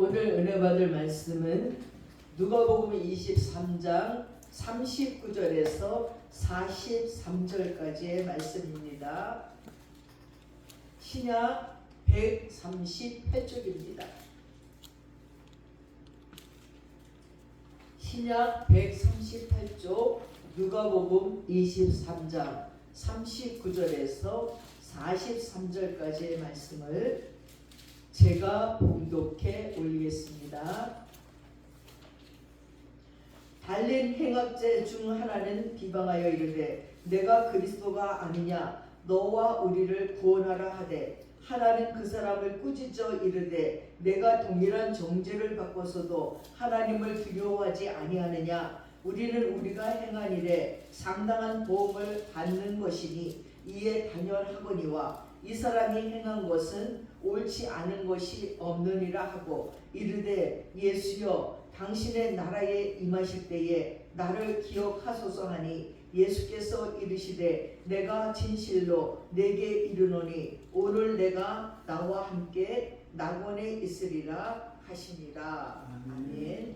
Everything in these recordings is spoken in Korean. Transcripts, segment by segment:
오늘 은혜 받을 말씀은 누가복음 23장 39절에서 43절까지의 말씀입니다. 신약 138쪽입니다. 신약 138쪽 누가복음 23장 39절에서 43절까지의 말씀을 제가 봉독해 올리겠습니다. 달린 행악제 중 하나는 비방하여 이르되 내가 그리스도가 아니냐 너와 우리를 구원하라 하되 하나는 그 사람을 꾸짖어 이르되 내가 동일한 정죄를 받고서도 하나님을 두려워하지 아니하느냐 우리는 우리가 행한 일에 상당한 보응을 받는 것이니 이에 단연하거니와 이 사람이 행한 것은 옳지 않은 것이 없느니라 하고 이르되 예수여 당신의 나라에 임하실 때에 나를 기억하소서 하니 예수께서 이르시되 내가 진실로 내게 이르노니 오늘 내가 나와 함께 낙원에 있으리라 하시니라. 아멘.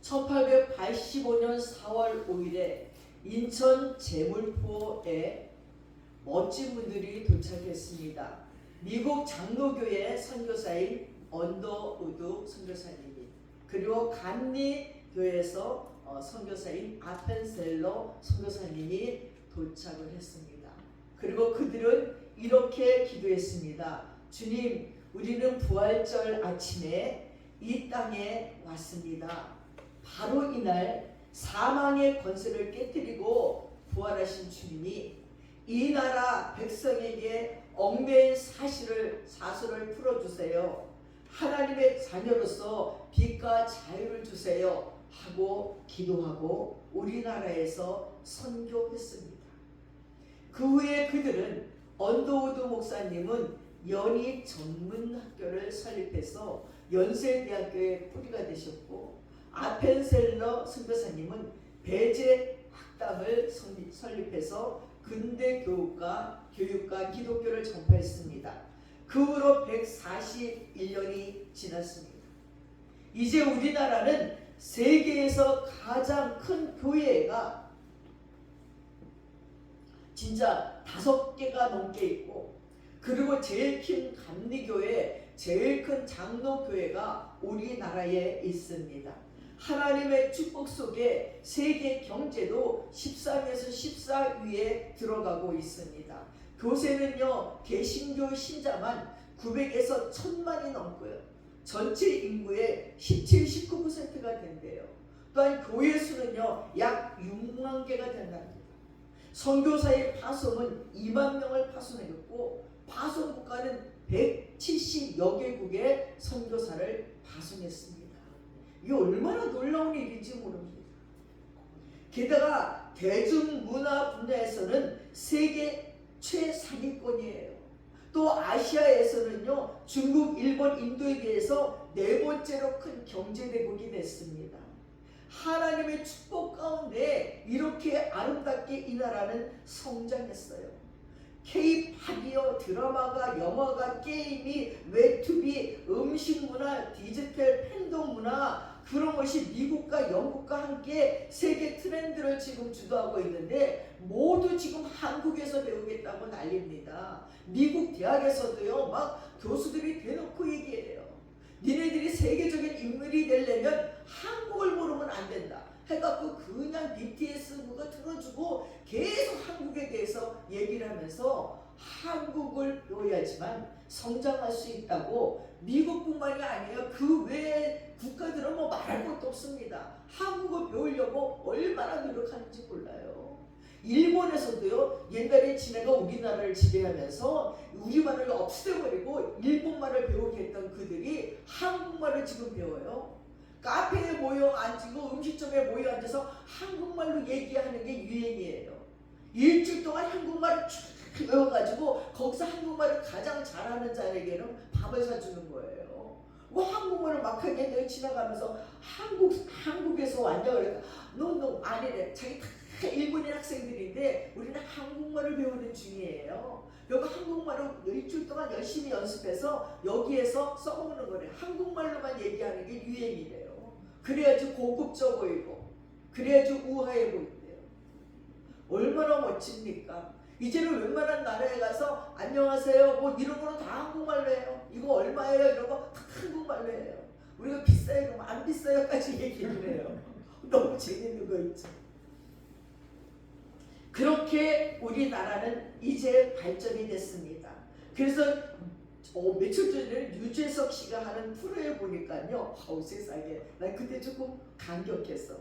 1885년 4월 5일에 인천 제물포에 멋진 분들이 도착했습니다. 미국 장로교회 선교사인 언더우드 선교사님이, 그리고 감리교회에서 선교사인 아펜셀러 선교사님이 도착을 했습니다. 그리고 그들은 이렇게 기도했습니다. 주님, 우리는 부활절 아침에 이 땅에 왔습니다. 바로 이날 사망의 권세를 깨뜨리고 부활하신 주님이 이 나라 백성에게 얽매인 사슬을 풀어주세요. 하나님의 자녀로서 빛과 자유를 주세요 하고 기도하고 우리나라에서 선교했습니다. 그 후에 그들은 언더우드 목사님은 연희 전문학교를 설립해서 연세대학교의 뿌리가 되셨고 아펜셀러 선교사님은 배제 학당을 설립해서 근대 교육과 기독교를 전파했습니다. 그 후로 141년이 지났습니다. 이제 우리나라는 세계에서 가장 큰 교회가 진짜 5개가 넘게 있고, 그리고 제일 큰 감리교회, 제일 큰 장로교회가 우리나라에 있습니다. 하나님의 축복 속에 세계 경제도 13에서 14위에 들어가고 있습니다. 교세는요, 개신교 신자만 900에서 1000만이 넘고요. 전체 인구의 17, 19%가 된대요. 또한 교회 수는요, 약 6만 개가 된답니다. 선교사의 파송은 2만 명을 파송했고, 파송 국가는 170여 개국의 선교사를 파송했습니다. 이게 얼마나 놀라운 일인지 모릅니다. 게다가 대중문화 분야에서는 세계 최상위권이에요. 또 아시아에서는요, 중국, 일본, 인도에 비해서 4번째로 큰 경제대국이 됐습니다. 하나님의 축복 가운데 이렇게 아름답게 이 나라는 성장했어요. K-팝이요, 드라마가, 영화가, 게임이, 웹툰이, 음식문화, 디지털 팬덤문화, 그런 것이 미국과 영국과 함께 세계 트렌드를 지금 주도하고 있는데 모두 지금 한국에서 배우겠다고 난립니다. 미국 대학에서도요, 막 교수들이 대놓고 얘기해요. 니네들이 세계적인 인물이 되려면 한국을 모르면 안 된다 해갖고 그냥 BTS 그거 틀어주고 계속 한국에 대해서 얘기를 하면서 한국을 배워야지만 성장할 수 있다고. 미국뿐만이 아니에요. 그 외의 국가들은 뭐 말할 것도 없습니다. 한국어 배우려고 얼마나 노력하는지 몰라요. 일본에서도요, 옛날에 지네가 우리나라를 지배하면서 우리말을 없애버리고 일본말을 배우게 했던 그들이 한국말을 지금 배워요. 카페에 모여 앉고 음식점에 모여 앉아서 한국말로 얘기하는 게 유행이에요. 일주일 동안 한국말을 쭉 배워가지고 거기서 한국말을 가장 잘하는 자에게는 밥을 사주는 거예요. 뭐 한국말을 막 하게 내가 지나가면서 한국에서 왔냐 그러니까 너 아니래. 자기 다 일본인 학생들인데 우리는 한국말을 배우는 중이에요. 여기 한국말로 일주일 동안 열심히 연습해서 여기에서 써먹는 거래요. 한국말로만 얘기하는 게 유행이래요. 그래야지 고급져 보이고 그래야지 우아해 보인대요. 얼마나 멋집니까? 이제는 웬만한 나라에 가서 안녕하세요 뭐 이런 거는 다 한국말로 해요. 이거 얼마예요? 이런 거 다 한국말로 해요. 우리가 비싸요 그러면 안 비싸요까지 얘기를 해요. 너무 재밌는 거 있죠. 그렇게 우리나라는 이제 발전이 됐습니다. 그래서 며칠 전에 유재석 씨가 하는 프로에 보니까요. 아우 세상에 난 그때 조금 감격했어.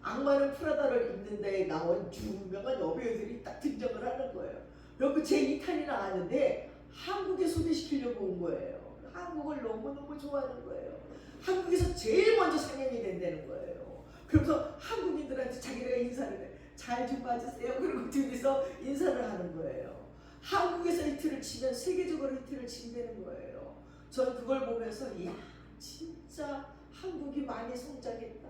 악마는 프라다를 입는 데에 나온 유명한 여배우들이 딱 등장을 하는 거예요. 그리고 제 2탄이 나왔는데 한국에 소개시키려고 온 거예요. 한국을 너무너무 좋아하는 거예요. 한국에서 제일 먼저 상영이 된다는 거예요. 그래서 한국인들한테 자기가 인사를 해. 잘 좀 봐주세요. 그리고 둘이서 인사를 하는 거예요. 한국에서 히트를 치면 세계적으로 히트를 친다는 거예요. 저는 그걸 보면서 이야 진짜 한국이 많이 성장했다.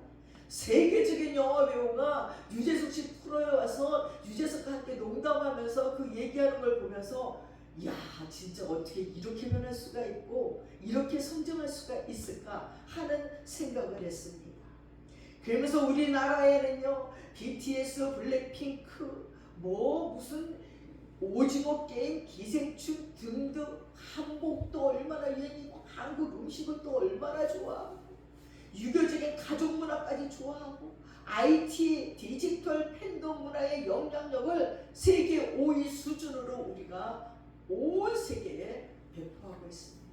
세계적인 영화 배우가 유재석 씨 프로에 와서 유재석과 함께 농담하면서 그 얘기하는 걸 보면서 야 진짜 어떻게 이렇게 변할 수가 있고 이렇게 성장할 수가 있을까 하는 생각을 했습니다. 그러면서 우리나라에는요 BTS, 블랙핑크, 뭐 무슨 오징어 게임, 기생충 등등 한복도 얼마나 유행이고 한국 음식은 또 얼마나 좋아하고 유교적인 가족 문화까지 좋아하고 IT, 디지털 팬덤 문화의 영향력을 세계 5위 수준으로 우리가 온 세계에 배포하고 있습니다.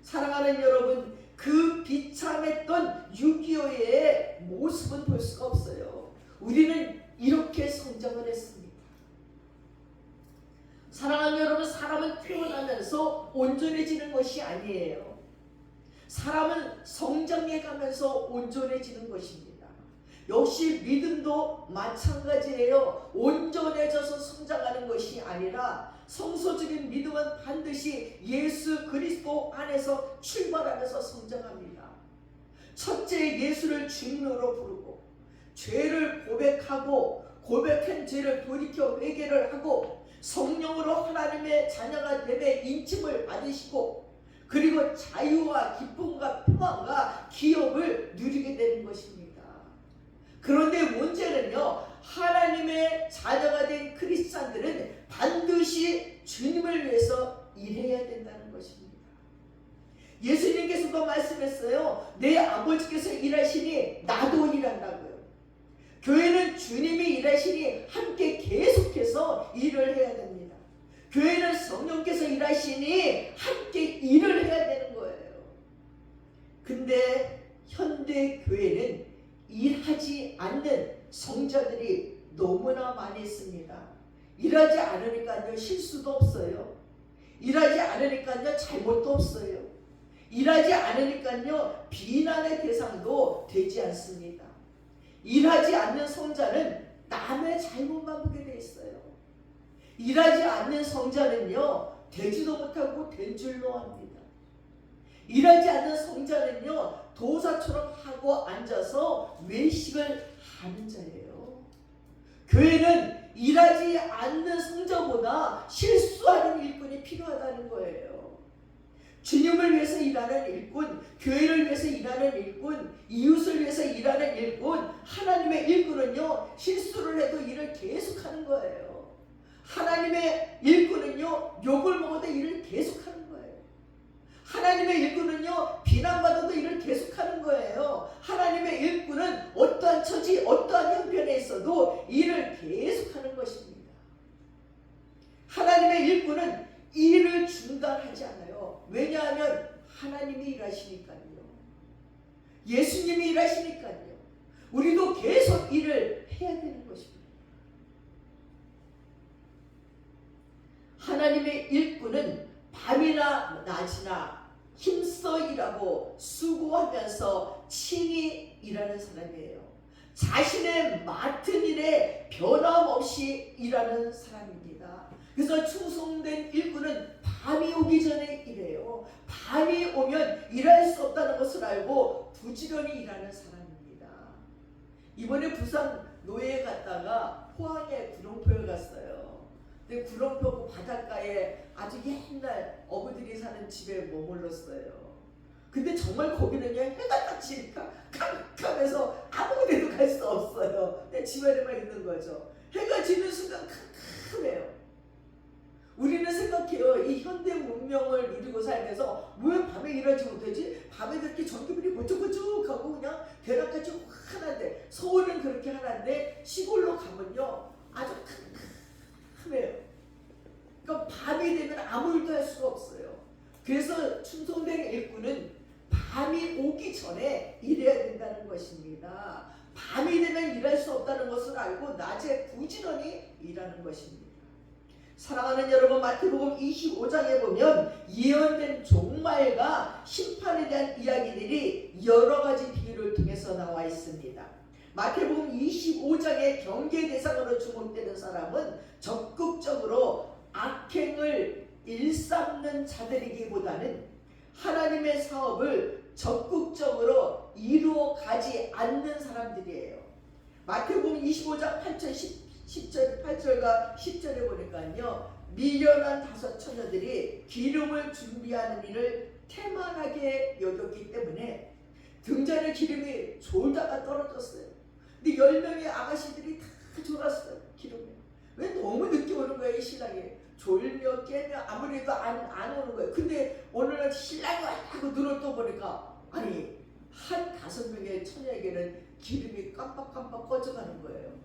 사랑하는 여러분, 그 비참했던 6.25의 모습은 볼 수가 없어요. 우리는 이렇게 성장을 했습니다. 사랑하는 여러분, 사람은 태어나면서 온전해지는 것이 아니에요. 사람은 성장해 가면서 온전해지는 것입니다. 역시 믿음도 마찬가지예요. 온전해져서 성장하는 것이 아니라 성서적인 믿음은 반드시 예수 그리스도 안에서 출발하면서 성장합니다. 첫째, 예수를 주님으로 부르고 죄를 고백하고 고백한 죄를 돌이켜 회개를 하고 성령으로 하나님의 자녀가 되매 인침을 받으시고 그리고 자유와 기쁨과 평안과 기업을 누리게 되는 것입니다. 그런데 문제는요, 하나님의 자녀가 된 크리스찬들은 반드시 주님을 위해서 일해야 된다는 것입니다. 예수님께서도 말씀했어요. 내 아버지께서 일하시니 나도 일한다고요. 교회는 주님이 일하시니 함께 계속해서 일을 해야 됩니다. 교회는 성령께서 일하시니 함께 일을 해야 되는 거예요. 근데 현대 교회는 일하지 않는 성자들이 너무나 많이 있습니다. 일하지 않으니까요 실수도 없어요. 일하지 않으니까요 잘못도 없어요. 일하지 않으니까요 비난의 대상도 되지 않습니다. 일하지 않는 성자는 남의 잘못만 보게 돼 있어요. 일하지 않는 성자는요 되지도 못하고 된 줄로 합니다. 일하지 않는 성자는요 도사처럼 하고 앉아서 외식을 하는 자예요. 교회는 일하지 않는 성자보다 실수하는 일꾼이 필요하다는 거예요. 주님을 위해서 일하는 일꾼, 교회를 위해서 일하는 일꾼, 이웃을 위해서 일하는 일꾼, 하나님의 일꾼은요 실수를 해도 일을 계속하는 거예요. 하나님의 일꾼은요 욕을 먹어도 일을 계속하는 거예요. 하나님의 일꾼은요 비난받아도 일을 계속하는 거예요. 하나님의 일꾼은 어떠한 처지, 어떠한 형편에 있어도 일을 계속하는 것입니다. 하나님의 일꾼은 일을 중단하지 않아요. 왜냐하면 하나님이 일하시니까요. 예수님이 일하시니까요. 우리도 계속 일을 해야 되는 것입니다. 하나님의 일꾼은 밤이나 낮이나 힘써 일하고 수고하면서 친히 일하는 사람이에요. 자신의 맡은 일에 변함없이 일하는 사람입니다. 그래서 충성된 일꾼은 밤이 오기 전에 일해요. 밤이 오면 일할 수 없다는 것을 알고 부지런히 일하는 사람입니다. 이번에 부산 노예에 갔다가 포항에 구룡포에 갔어요. 근데 구렁펴고 바닷가에 아주 옛날 어부들이 사는 집에 머물렀어요. 근데 정말 거기는요, 해가 딱 지니까 캄캄해서 아무 데도 갈 수 없어요. 내 집안에만 있는 거죠. 해가 지는 순간 캄캄해요. 우리는 생각해요. 이 현대 문명을 누리고 살면서 왜 밤에 일하지 못하지? 밤에 그렇게 전기불이 번쩍번쩍하고 그냥 대낮까지 환한데, 서울은 그렇게 환한데 시골로 가면요 아주 캄캄해요. 그러니까 밤이 되면 아무 일도 할 수가 없어요. 그래서 충성된 일꾼은 밤이 오기 전에 일해야 된다는 것입니다. 밤이 되면 일할 수 없다는 것을 알고 낮에 부지런히 일하는 것입니다. 사랑하는 여러분, 마태복음 25장에 보면 예언된 종말과 심판에 대한 이야기들이 여러 가지 비유를 통해서 나와 있습니다. 마태복음 25장의 경계 대상으로 주목되는 사람은 적극적으로 악행을 일삼는 자들이기보다는 하나님의 사업을 적극적으로 이루어 가지 않는 사람들이에요. 마태복음 25장 8절과 10절에 보니까요, 미련한 5 처녀들이 기름을 준비하는 일을 태만하게 여겼기 때문에 등잔에 기름이 졸다가 떨어졌어요. 근데 10명의 아가씨들이 다 졸았어요. 기름이. 왜 너무 늦게 오는 거예요, 이 신랑이. 졸며 깨며 아무래도 안 오는 거예요. 근데 오늘은 신랑이 왔다고 눈을 떠보니까 아니, 한 5명의 처녀에게는 기름이 깜빡깜빡 꺼져가는 거예요.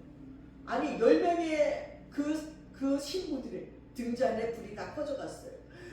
아니, 10명의 그 신부들의 등잔에 불이 다 꺼져갔어요.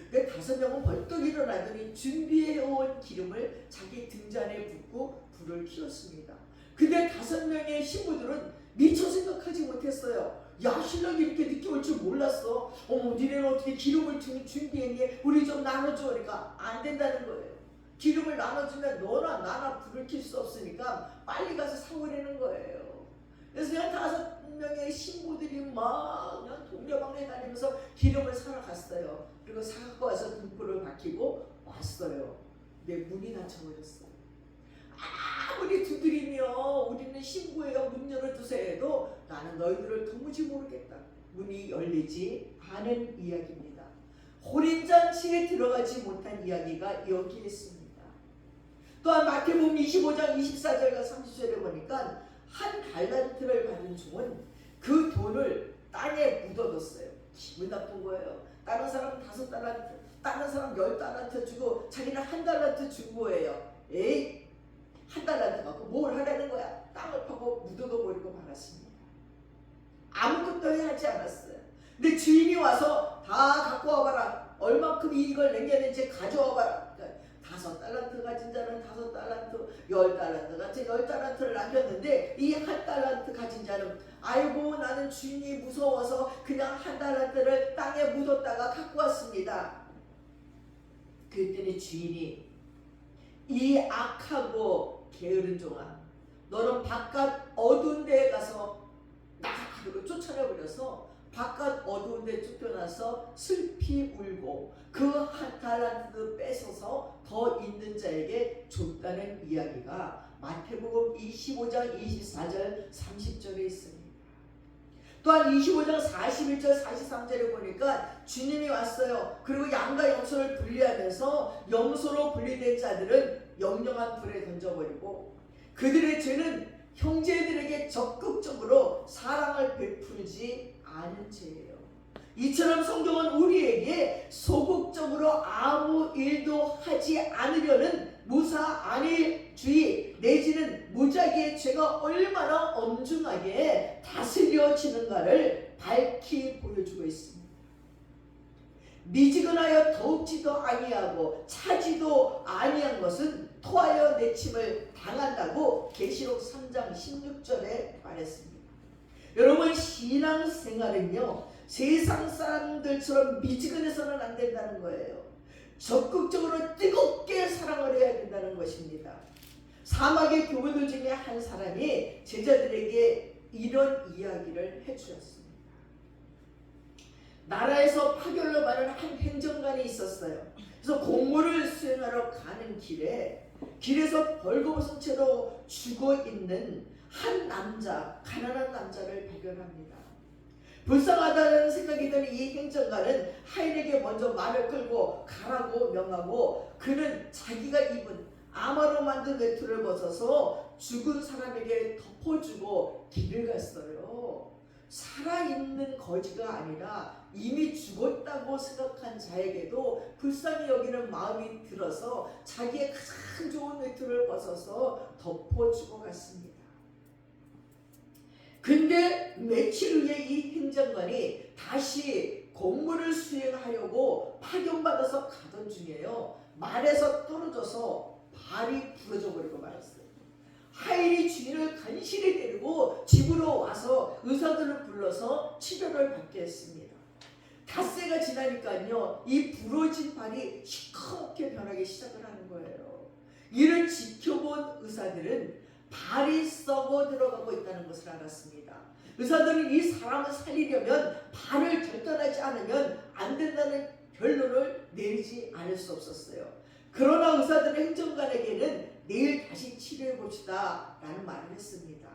근데 5명은 벌떡 일어나더니 준비해온 기름을 자기 등잔에 붓고 불을 켜었습니다. 근데 5명의 신부들은 미처 생각하지 못했어요. 야, 신랑이 이렇게 늦게 올 줄 몰랐어. 어머, 니네는 어떻게 기름을 준비했니? 우리 좀 나눠줘. 그러니까 안 된다는 거예요. 기름을 나눠주면 너나 나나 불을 켤 수 없으니까 빨리 가서 사오려는 거예요. 그래서 그냥 5명의 신부들이 막 그냥 동네방네 다니면서 기름을 사러 갔어요. 그리고 사갖고 와서 등불을 밝히고 왔어요. 근데 문이 닫혀버렸어요. 아무리 두드리며 우리는 신부예요, 문 열어주세요 해도 나는 너희들을 도무지 모르겠다. 문이 열리지 않은 이야기입니다. 호린잔치에 들어가지 못한 이야기가 여기에 있습니다. 또한 마태복음 25장 24절과 30절에 보니까 한 달란트를 받은 종은 그 돈을 땅에 묻어뒀어요. 기분 나쁜 거예요. 다른 사람은 5달란트, 다른 사람 10달란트 주고 자기는 1달란트 준 거예요. 에이, 1달란트 갖고 뭘 하라는 거야? 땅을 파고 묻어둬버리고 말았습니다. 아무것도 하지 않았어요. 근데 주인이 와서 다 갖고 와봐라. 얼마큼 이익을 남겼는지 가져와봐라. 그러니까 5달란트 가진 자는 5달란트, 10달란트 같은 10달란트를 남겼는데 이 1달란트 가진 자는 아이고, 나는 주인이 무서워서 그냥 1달란트를 땅에 묻었다가 갖고 왔습니다. 그랬더니 주인이 이 악하고 게으른 종아, 너는 바깥 어두운 데에 가서 나가! 그리고 쫓아내버려서 바깥 어두운 데 쫓겨나서 슬피 울고 그 1달란트 뺏어서 더 있는 자에게 줬다는 이야기가 마태복음 25장 24절 30절에 있습니다. 또한 25장 41절 43절에 보니까 주님이 왔어요. 그리고 양과 염소를 분리하면서 염소로 분리된 자들은 영영한 불에 던져버리고 그들의 죄는 형제들에게 적극적으로 사랑을 베풀지 않은 죄예요. 이처럼 성경은 우리에게 소극적으로 아무 일도 하지 않으려는 무사 안일주의 내지는 무작위의 죄가 얼마나 엄중하게 다스려지는가를 밝히 보여주고 있습니다. 미지근하여 더욱지도 아니하고 차지도 아니한 것은 토하여 내침을 당한다고 계시록 3장 16절에 말했습니다. 여러분, 신앙생활은요, 세상 사람들처럼 미지근해서는 안 된다는 거예요. 적극적으로 뜨겁게 사랑을 해야 된다는 것입니다. 사막의 교우들 중에 한 사람이 제자들에게 이런 이야기를 해주셨습니다. 나라에서 파결로 많은 한 행정관이 있었어요. 그래서 공무를 수행하러 가는 길에서 벌거벗은 채로 죽어 있는 한 남자, 가난한 남자를 발견합니다. 불쌍하다는 생각이 드는 이 행정가는 하인에게 먼저 말을 끌고 가라고 명하고 그는 자기가 입은 아마로 만든 외투를 벗어서 죽은 사람에게 덮어주고 길을 갔어요. 살아있는 거지가 아니라 이미 죽었다고 생각한 자에게도 불쌍히 여기는 마음이 들어서 자기의 가장 좋은 외투를 벗어서 덮어주고 갔습니다. 근데 며칠 후에 이 행정관이 다시 공무를 수행하려고 파견받아서 가던 중에요. 말에서 떨어져서 발이 부러져 버리고 말았어요. 하인이 주인을 간신히 데리고 집으로 와서 의사들을 불러서 치료를 받게 했습니다. 닷새가 지나니까요, 이 부러진 발이 시커멓게 변하기 시작을 하는 거예요. 이를 지켜본 의사들은 발이 썩어 들어가고 있다는 것을 알았습니다. 의사들은 이 사람을 살리려면 발을 절단하지 않으면 안 된다는 결론을 내리지 않을 수 없었어요. 그러나 의사들은 행정관에게는 내일 다시 치료해 봅시다 라는 말을 했습니다.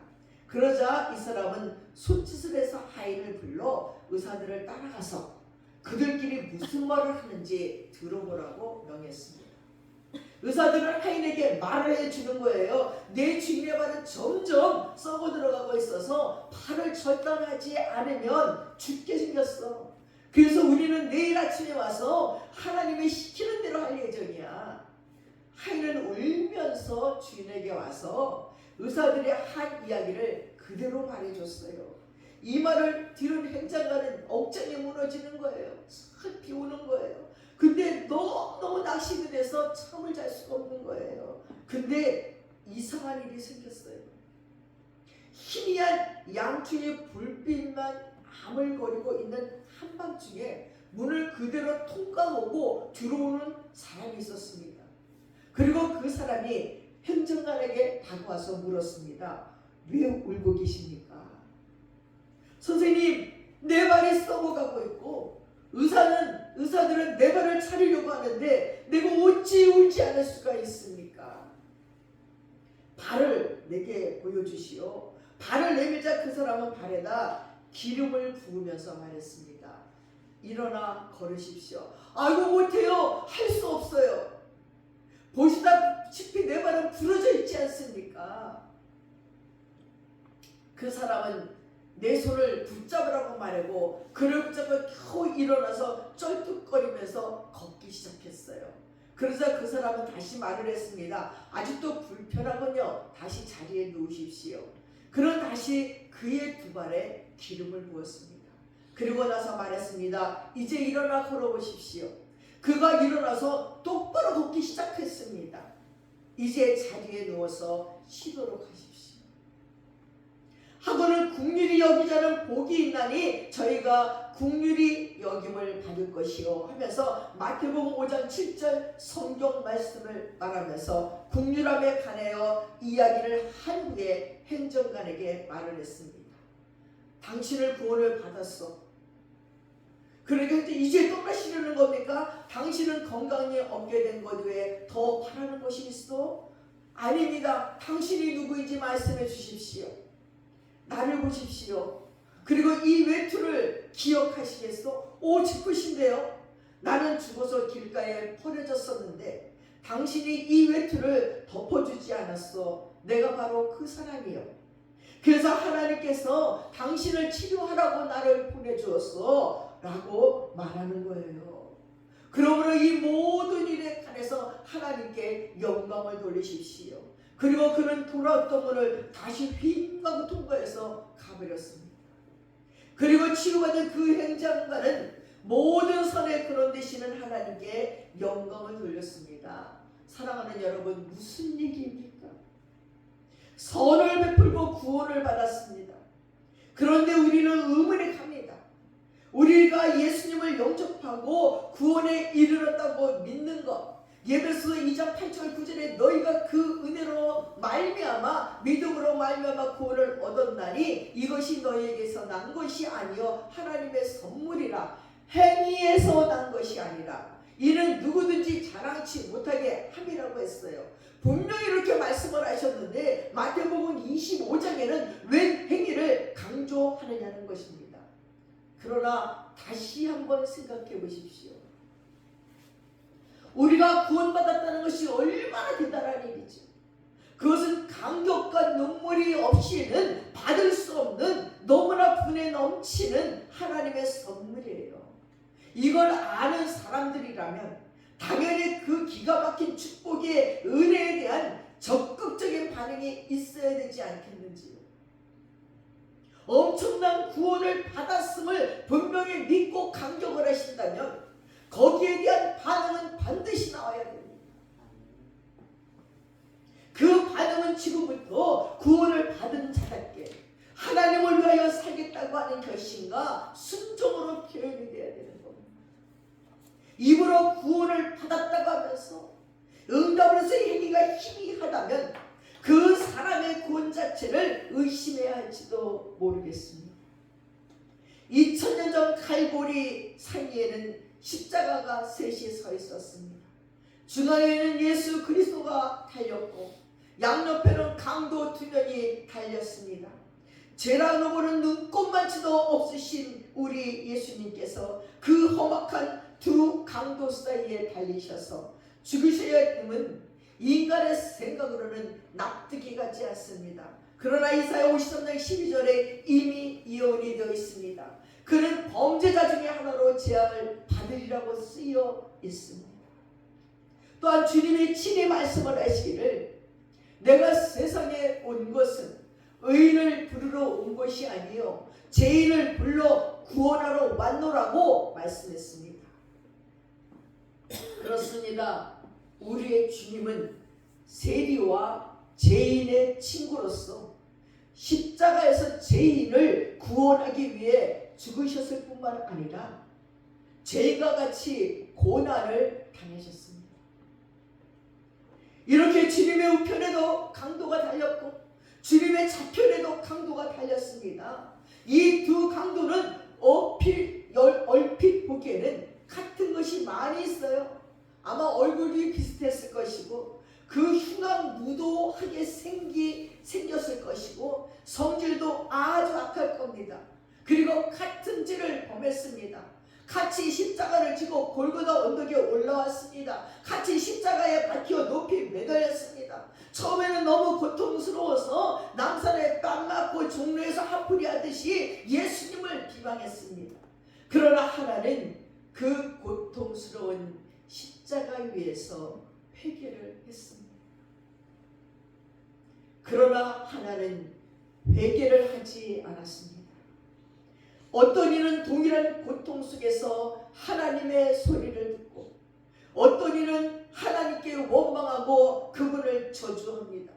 그러자 이 사람은 손짓을 해서 하인을 불러 의사들을 따라가서 그들끼리 무슨 말을 하는지 들어보라고 명했습니다. 의사들은 하인에게 말을 해주는 거예요. 내 주인의 발은 점점 썩어 들어가고 있어서 발을 절단하지 않으면 죽게 생겼어. 그래서 우리는 내일 아침에 와서 하나님이 시키는 대로 할 예정이야. 하인은 울면서 주인에게 와서 의사들의 한 이야기를 그대로 말해줬어요. 이 말을 들은 행장관은 억장이 무너지는 거예요. 싹 비우는 거예요. 근데 너무 낙심이 돼서 잠을 잘 수가 없는 거예요. 근데 이상한 일이 생겼어요. 희미한 양초의 불빛만 아물거리고 있는 한밤중에 문을 그대로 통과하고 들어오는 사람이 있었습니다. 그리고 그 사람이 행정관에게 다가와서 물었습니다. 왜 울고 계십니까? 선생님, 내 발이 썩어가고 있고 의사들은 내 발을 차리려고 하는데 내가 어찌 울지 않을 수가 있습니까? 발을 내게 보여주시오. 발을 내밀자 그 사람은 발에다 기름을 부으면서 말했습니다. 일어나 걸으십시오. 아이고 못해요. 할 수 없어요. 보시다시피 내 발은 부러져 있지 않습니까? 그 사람은 내 손을 붙잡으라고 말하고 그를 붙잡아 겨우 일어나서 쩔뚝거리면서 걷기 시작했어요. 그러자 그 사람은 다시 말을 했습니다. 아직도 불편하군요. 다시 자리에 누우십시오. 그는 다시 그의 두 발에 기름을 부었습니다. 그리고 나서 말했습니다. 이제 일어나 걸어보십시오. 그가 일어나서 똑바로 걷기 시작했습니다. 이제 자리에 누워서 쉬도록 하십시오. 하고는 국률이 여기자는 복이 있나니 저희가 국률이 여김을 받을 것이요 하면서 마태복음 5장 7절 성경 말씀을 말하면서 국률함에 관하여 이야기를 한 후에 행정관에게 말을 했습니다. 당신을 구원을 받았어. 그러니까 이제 떠나시려는 겁니까? 당신은 건강이 얻게 된 것 외에 더 바라는 것이 있어? 아닙니다. 당신이 누구인지 말씀해 주십시오. 나를 보십시오. 그리고 이 외투를 기억하시겠소? 오, 기쁘신데요. 나는 죽어서 길가에 버려졌었는데 당신이 이 외투를 덮어주지 않았어. 내가 바로 그 사람이요. 그래서 하나님께서 당신을 치료하라고 나를 보내주었어 라고 말하는 거예요. 그러므로 이 모든 일에 관해서 하나님께 영광을 돌리십시오. 그리고 그는 돌아왔던 문을 다시 휘하고 통과해서 가버렸습니다. 그리고 치료받은 그 행장관은 모든 선의 근원 되시는 하나님께 영광을 돌렸습니다. 사랑하는 여러분, 무슨 얘기입니까? 선을 베풀고 구원을 받았습니다. 그런데 우리는 의문에 갑니다. 우리가 예수님을 영접하고 구원에 이르렀다고 믿는 것, 예배서 2장 8절 9절에 너희가 그 은혜로 말미암아 믿음으로 말미암아 구원을 얻었나니 이것이 너희에게서 난 것이 아니요 하나님의 선물이라. 행위에서 난 것이 아니라 이는 누구든지 자랑치 못하게 함이라고 했어요. 분명히 이렇게 말씀을 하셨는데 마태복음 25장에는 웬 행위를 강조하느냐는 것입니다. 그러나 다시 한번 생각해 보십시오. 우리가 구원받았다는 것이 얼마나 대단한 일이죠. 그것은 감격과 눈물이 없이는 받을 수 없는 너무나 분에 넘치는 하나님의 선물이에요. 이걸 아는 사람들이라면 당연히 그 기가 막힌 축복의 은혜에 대한 적극적인 반응이 있어야 되지 않겠는지요. 엄청난 구원을 받았음을 분명히 믿고 감격을 하신다면 거기에 대한 반응은 반드시 나와야 됩니다. 그 반응은 지금부터 구원을 받은 자답게 하나님을 위하여 살겠다고 하는 결심과 순종으로 표현이 되어야 되는 겁니다. 입으로 구원을 받았다고 하면서 응답을 해서 행위가 희미하다면 그 사람의 구원 자체를 의심해야 할지도 모르겠습니다. 2000년 전 칼보리 산 위에는 십자가가 셋이 서 있었습니다. 중앙에는 예수 그리스도가 달렸고 양옆에는 강도 두 명이 달렸습니다. 죄라고 보는 눈꼽만치도 없으신 우리 예수님께서 그 험악한 두 강도 사이에 달리셔서 죽으셔야 함은 인간의 생각으로는 납득이 가지 않습니다. 그러나 이사야 53장 12절에 이미 예언이 되어 있습니다. 그는 범죄자 중에 하나로 재앙을 받으리라고 쓰여 있습니다. 또한 주님이 친히 말씀을 하시기를 내가 세상에 온 것은 의인을 부르러 온 것이 아니요 죄인을 불러 구원하러 왔노라고 말씀했습니다. 그렇습니다. 우리의 주님은 세리와 죄인의 친구로서 십자가에서 죄인을 구원하기 위해 죽으셨을 뿐만 아니라 죄인과 같이 고난을 당하셨습니다. 이렇게 주님의 우편에도 강도가 달렸고 주님의 좌편에도 강도가 달렸습니다. 이 두 강도는 얼핏 보기에는 같은 것이 많이 있어요. 아마 얼굴이 비슷했을 것이고 그 흉악무도하게 생겼을 것이고 성질도 아주 악할 겁니다. 그리고 같은 죄를 범했습니다. 같이 십자가를 지고 골고다 언덕에 올라왔습니다. 같이 십자가에 박혀 높이 매달렸습니다. 처음에는 너무 고통스러워서 남산에 땀 맞고 종로에서 하풀이 하듯이 예수님을 비방했습니다. 그러나 하나는 그 고통스러운 십자가 위에서 회개를 했습니다. 그러나 하나는 회개를 하지 않았습니다. 어떤 이는 동일한 고통 속에서 하나님의 소리를 듣고 어떤 이는 하나님께 원망하고 그분을 저주합니다.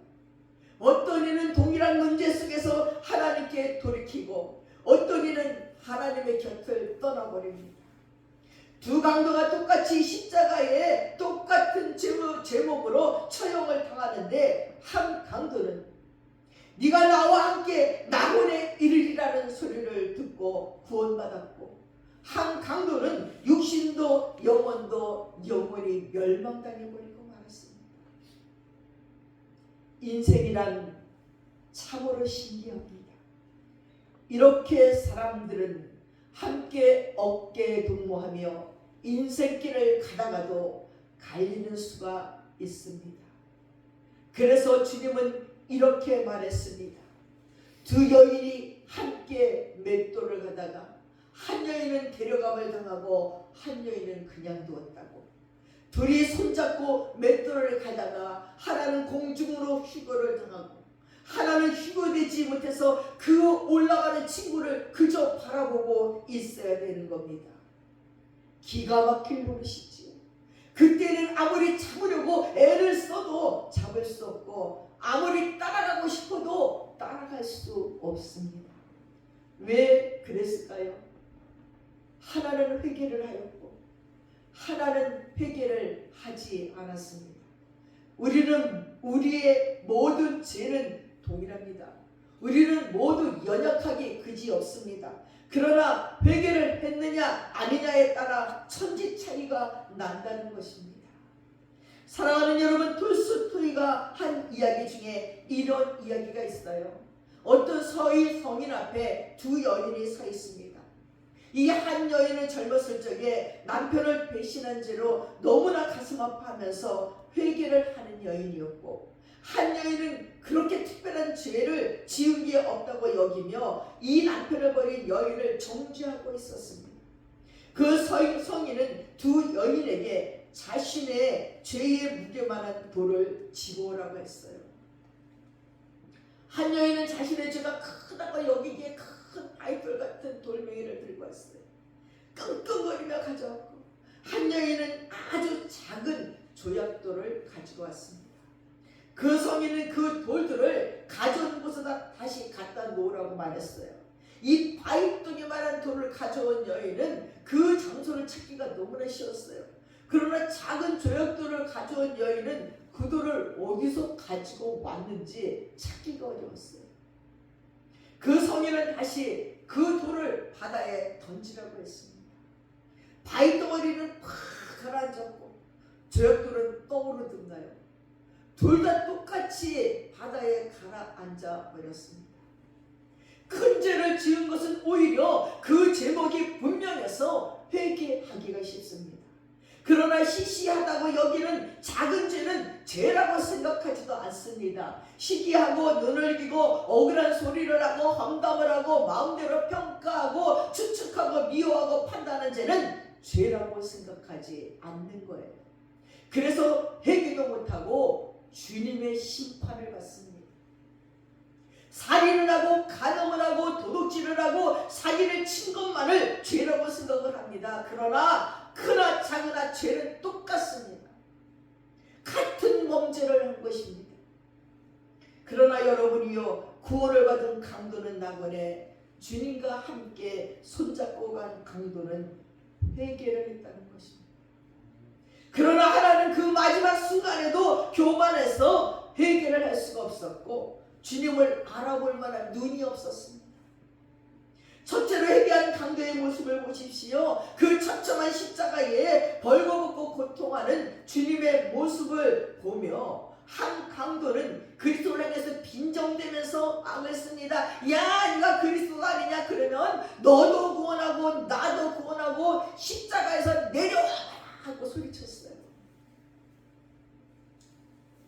어떤 이는 동일한 문제 속에서 하나님께 돌이키고 어떤 이는 하나님의 곁을 떠나버립니다. 두 강도가 똑같이 십자가에 똑같은 제목으로 처형을 당하는데 한 강도는 네가 나와 함께 낙원에 이르리라는 소리를 듣고 구원받았고 한 강도는 육신도 영혼도 영원히 멸망당해버리고 말았습니다. 인생이란 참으로 신기합니다. 이렇게 사람들은 함께 어깨 동무하며 인생길을 가다가도 갈리는 수가 있습니다. 그래서 주님은 이렇게 말했습니다. 두 여인이 함께 맷돌을 가다가 한 여인은 데려감을 당하고 한 여인은 그냥 두었다고. 둘이 손잡고 맷돌을 가다가 하나는 공중으로 휴거를 당하고 하나는 휴거되지 못해서 그 올라가는 친구를 그저 바라보고 있어야 되는 겁니다. 기가 막힐 노릇이지요. 그때는 아무리 참으려고 애를 써도 잡을 수 없고 아무리 따라가고 싶어도 따라갈 수 없습니다. 왜 그랬을까요? 하나는 회개를 하였고 하나는 회개를 하지 않았습니다. 우리는 우리의 모든 죄는 동일합니다. 우리는 모두 연약하기 그지없습니다. 그러나 회개를 했느냐 아니냐에 따라 천지 차이가 난다는 것입니다. 사랑하는 여러분, 톨스토이가 한 이야기 중에 이런 이야기가 있어요. 어떤 성인 앞에 두 여인이 서 있습니다. 이 한 여인은 젊었을 적에 남편을 배신한 죄로 너무나 가슴 아파하면서 회개를 하는 여인이었고, 한 여인은 그렇게 특별한 죄를 지은 게 없다고 여기며 이 남편을 버린 여인을 정죄하고 있었습니다. 그 성인은 두 여인에게 자신의 죄의 무게만한 돌을 지고 오라고 했어요. 한 여인은 자신의 죄가 크다고 여기기에 큰 바위돌 같은 돌멩이를 들고 왔어요. 끙끙거리며 가져왔고, 한 여인은 아주 작은 조약돌을 가지고 왔습니다. 그 성인은 그 돌들을 가져온 곳에다 다시 갖다 놓으라고 말했어요. 이 바위돌이만한 돌을 가져온 여인은 그 장소를 찾기가 너무나 쉬웠어요. 그러나 작은 조약돌을 가져온 여인은 그 돌을 어디서 가지고 왔는지 찾기가 어려웠어요. 그 성인은 다시 그 돌을 바다에 던지라고 했습니다. 바위덩어리는 팍 가라앉았고 조약돌은 떠오르던가요. 둘 다 똑같이 바다에 가라앉아 버렸습니다. 큰 죄를 지은 것은 오히려 그 제목이 분명해서 회개하기가 쉽습니다. 그러나 시시하다고 여기는 작은 죄는 죄라고 생각하지도 않습니다. 시기하고 눈을 기고 억울한 소리를 하고 험담을 하고 마음대로 평가하고 추측하고 미워하고 판단하는 죄는 죄라고 생각하지 않는 거예요. 그래서 회개도 못하고 주님의 심판을 받습니다. 살인을 하고 간음을 하고 도둑질을 하고 사기를 친 것만을 죄라고 생각을 합니다. 그러나 크나 작으나 죄는 똑같습니다. 같은 범죄를 한 것입니다. 그러나 여러분이요, 구원을 받은 강도는 낙원에 주님과 함께 손잡고 간 강도는 회개를 했다는 것입니다. 그러나 하나는 그 마지막 순간에도 교만해서 회개를 할 수가 없었고 주님을 알아볼 만한 눈이 없었습니다. 첫째로 회개한 강도의 모습을 보십시오. 그 처참한 십자가에 벌거벗고 고통하는 주님의 모습을 보며 한 강도는 그리스도를 향해서 빈정대면서 말했습니다. 야, 네가 그리스도가 아니냐? 그러면 너도 구원하고 나도 구원하고 십자가에서 내려와 하고 소리쳤어요.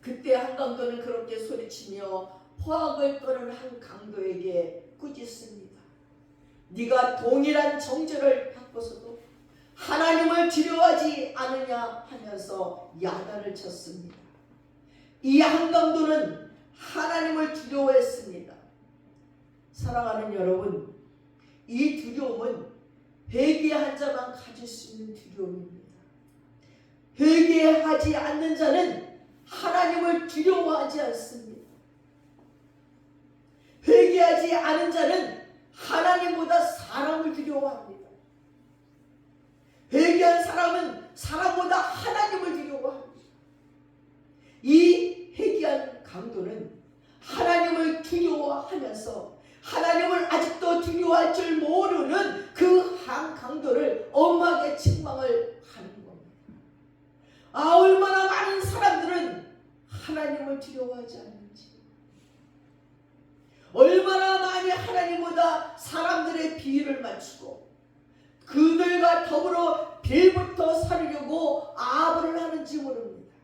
그때 한 강도는 그렇게 소리치며 포악을 떠는 한 강도에게 꾸짖습니다. 네가 동일한 정죄를 받고서도 하나님을 두려워하지 않으냐 하면서 야단을 쳤습니다. 이 한 강도는 하나님을 두려워했습니다. 사랑하는 여러분, 이 두려움은 회개한 자만 가질 수 있는 두려움입니다. 회개하지 않는 자는 하나님을 두려워하지 않습니다. 회개하지 않은 자는 하나님보다 사람을 두려워합니다. 회개한 사람은 사람보다 하나님을 두려워합니다. 이 회개한 강도는 하나님을 두려워하면서 하나님을 아직도 두려워할 줄 모르는 그 한 강도를 엄하게 책망을 하는 겁니다. 아, 얼마나 많은 사람들은 하나님을 두려워하지 않는지, 얼마나 많이 하나님보다 사람들의 비위를 맞추고 그들과 더불어 빌부터 살려고 아부를 하는지 모릅니다.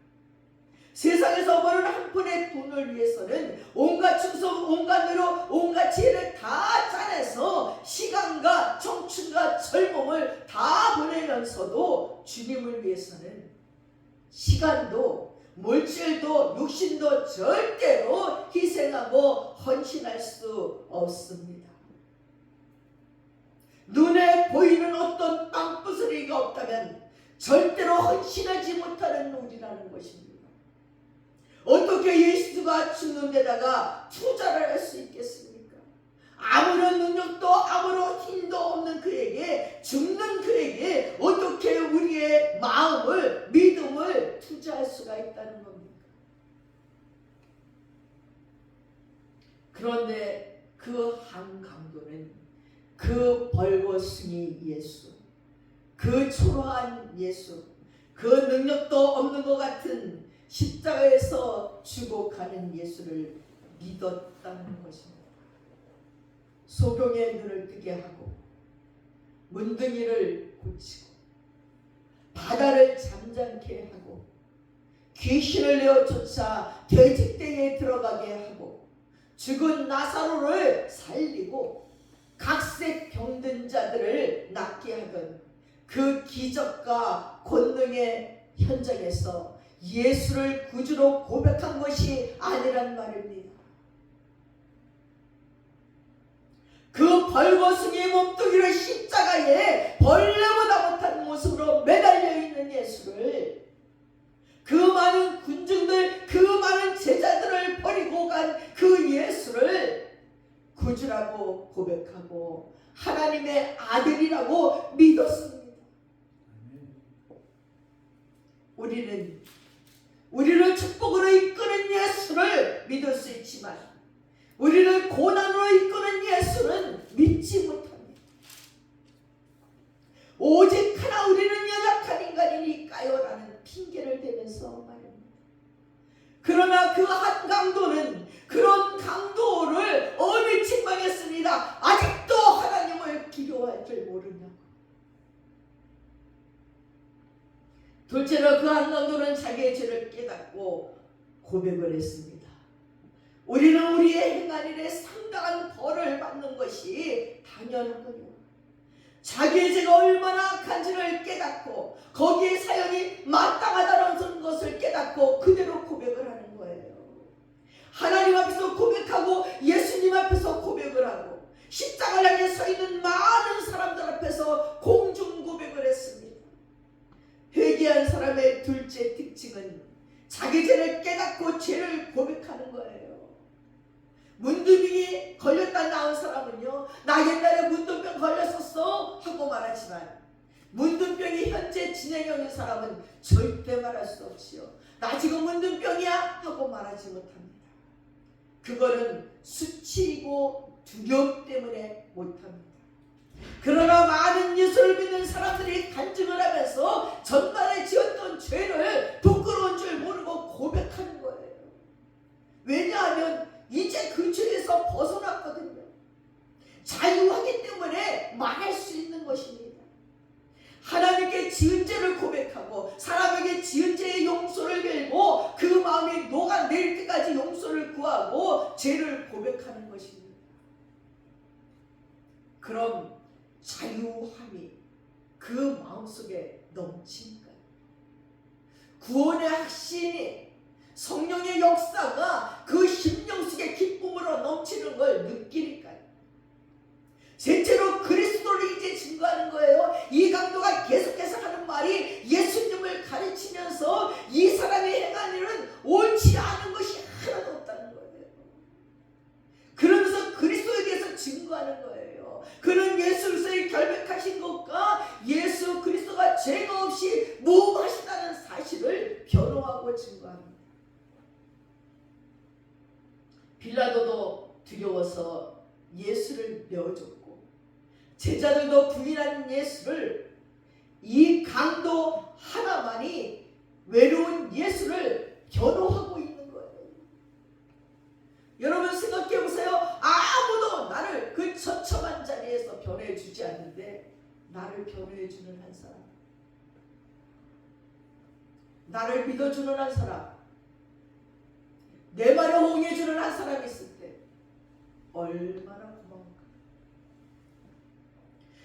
세상에서 버는 한 푼의 돈을 위해서는 온갖 충성, 온갖 노력, 온갖 지혜를 다 짜내서 시간과 청춘과 젊음을 다 보내면서도 주님을 위해서는 시간도 물질도 육신도 절대로 희생하고 헌신할 수 없습니다. 눈에 보이는 어떤 빵부스러기가 없다면 절대로 헌신하지 못하는 우리라는 것입니다. 어떻게 예수가 죽는 데다가 투자를 할 수 있겠습니까? 아무런 능력도 아무런 힘도 없는 그에게, 죽는 그에게 어떻게 우리의 마음을, 믿음을 투자할 수가 있다는 겁니까? 그런데 그 한 강도는 그 벌거숭이 예수, 그 초라한 예수, 그 능력도 없는 것 같은 십자가에서 죽어 가는 예수를 믿었다는 것입니다. 소경의 눈을 뜨게 하고 문둥이를 고치고 바다를 잠잠케 하고 귀신을 내어 쫓아 돼지떼에 들어가게 하고 죽은 나사로를 살리고 각색 병든 자들을 낫게 하던 그 기적과 권능의 현장에서 예수를 구주로 고백한 것이 아니란 말입니다. 그 벌거숭이의 몸뚱이를 십자가에 벌레보다 못한 모습으로 매달려 있는 예수를, 그 많은 군중들, 그 많은 제자들을 버리고 간 그 예수를 구주라고 고백하고 하나님의 아들이라고 믿었습니다. 우리를 축복으로 이끄는 예수를 믿을 수 있지만 우리를 고난으로 이끄는 예수는 믿지 못합니다. 오직 하나 우리는 연약한 인간이니까요 라는 핑계를 대면서 말합니다. 그러나 그 한 강도는 그런 강도를 어느 책망했습니다. 아직도 하나님을 기도할 줄 모르냐고. 둘째로 그 한 강도는 자기의 죄를 깨닫고 고백을 했습니다. 우리는 우리의 행한 일에 상당한 벌을 받는 것이 당연하군요. 자기의 죄가 얼마나 악한지를 깨닫고 거기에 사연이 마땅하다는 것을 깨닫고 그대로 고백을 하는 거예요. 하나님 앞에서 고백하고 예수님 앞에서 고백을 하고 십자가를 향해 서 있는 많은 사람들 앞에서 공중 고백을 했습니다. 회개한 사람의 둘째 특징은 자기 죄를 깨닫고 죄를 고백하는 거예요. 문둥이 걸렸다 나온 사람은요, 나 옛날에 문둥병 걸렸었어 하고 말하지만 문둥병이 현재 진행형인 사람은 절대 말할 수 없지요. 나 지금 문둥병이야 하고 말하지 못합니다. 그거는 수치이고 두려움 때문에 못합니다. 그러나 많은 예수를 믿는 사람들이 간증을 하면서 전날에 지었던 죄를 부끄러운 줄 모르고 고백하는 거예요. 왜냐하면 이제 그 죄에서 벗어났거든요. 자유하기 때문에 말할 수 있는 것입니다. 하나님께 지은 죄를 고백하고 사람에게 지은 죄의 용서를 빌고 그 마음이 녹아내릴 때까지 용서를 구하고 죄를 고백하는 것입니다. 그럼 자유함이 그 마음속에 넘치니까요. 구원의 확신이, 성령의 역사가 그 심령 속에 기쁨으로 넘치는 걸 느끼니까요. 셋째로 그리스도를 이제 증거하는 거예요. 이 강도가 계속해서 하는 말이 예수님을 가르치면서 이 사람이 행한 일은 옳지 않은 것이 하나도 없다는 거예요. 그러면서 그리스도에 대해서 증거하는 거예요. 그는 예수 그리스도의 결백하신 것과 예수 그리스도가 죄가 없이 무엇하시다는 사실을 변호하고 증거합니다. 빌라도도 두려워서 예수를 내어줬고 제자들도 부인하는 예수를, 이 강도 하나만이 외로운 예수를 변호하고 있는 거예요. 여러분 생각해 보세요. 아무도 나를 그 처참한 자리에서 변호해 주지 않는데 나를 변호해 주는 한 사람, 나를 믿어주는 한 사람, 내 말을 호응해 주는 한 사람이 있을 때 얼마나 고마운가.